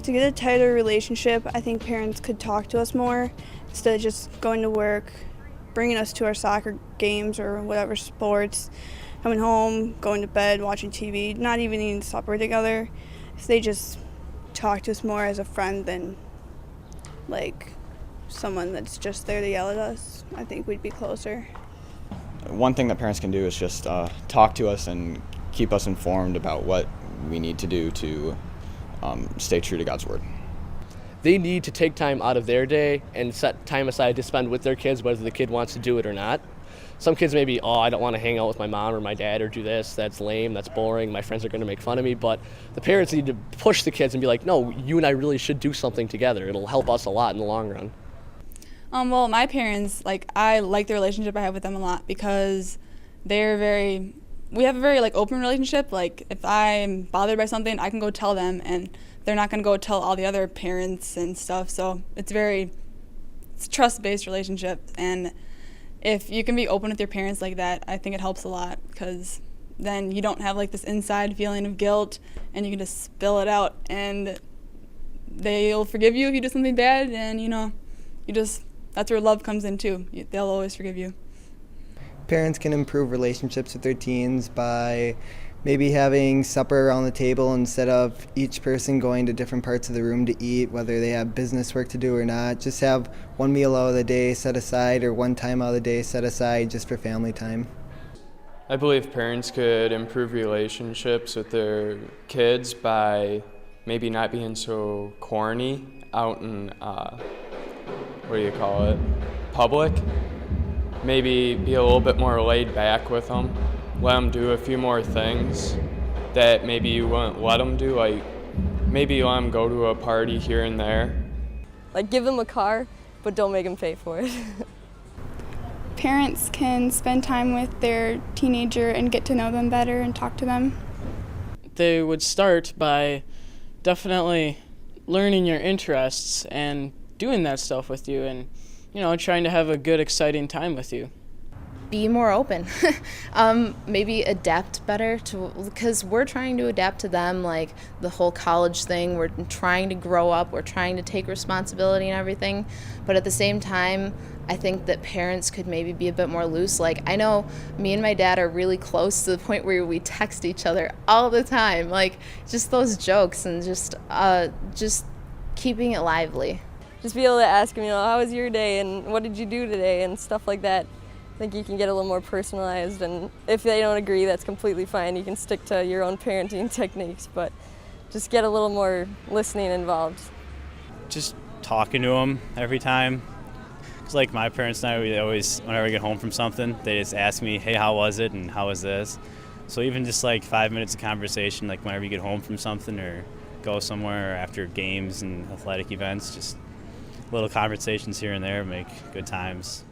To get a tighter relationship, I think parents could talk to us more instead of just going to work, bringing us to our soccer games or whatever sports, coming home, going to bed, watching TV, not even eating supper together. If they just talk to us more as a friend than like someone that's just there to yell at us, I think we'd be closer. One thing that parents can do is just talk to us and keep us informed about what we need to do to stay true to God's Word. They need to take time out of their day and set time aside to spend with their kids, whether the kid wants to do it or not. Some kids may be, I don't want to hang out with my mom or my dad or do this. That's lame. That's boring. My friends are going to make fun of me. But the parents need to push the kids and be like, no, you and I really should do something together. It'll help us a lot in the long run. Well, my parents, I like the relationship I have with them a lot because we have a very open relationship. If I'm bothered by something, I can go tell them and they're not going to go tell all the other parents and stuff. So it's a trust-based relationship. And if you can be open with your parents like that, I think it helps a lot because then you don't have this inside feeling of guilt and you can just spill it out and they'll forgive you if you do something bad and that's where love comes in too. They'll always forgive you. Parents can improve relationships with their teens by maybe having supper around the table instead of each person going to different parts of the room to eat, whether they have business work to do or not. Just have one meal out of the day set aside or one time out of the day set aside just for family time. I believe parents could improve relationships with their kids by maybe not being so corny out in, public. Maybe be a little bit more laid back with them. Let them do a few more things that maybe you wouldn't let them do, maybe let them go to a party here and there. Give them a car, but don't make them pay for it. Parents can spend time with their teenager and get to know them better and talk to them. They would start by definitely learning your interests and doing that stuff with you and, trying to have a good, exciting time with you. Be more open. Maybe adapt better because we're trying to adapt to them, the whole college thing. We're trying to grow up. We're trying to take responsibility and everything. But at the same time, I think that parents could maybe be a bit more loose. I know me and my dad are really close to the point where we text each other all the time. Just those jokes and just keeping it lively. Just be able to ask them, how was your day and what did you do today and stuff like that. I think you can get a little more personalized, and if they don't agree, that's completely fine. You can stick to your own parenting techniques, but just get a little more listening involved. Just talking to them every time. Because my parents and I, we always, whenever we get home from something, they just ask me, hey, how was it and how was this? So even just 5 minutes of conversation, whenever you get home from something or go somewhere after games and athletic events, just little conversations here and there make good times.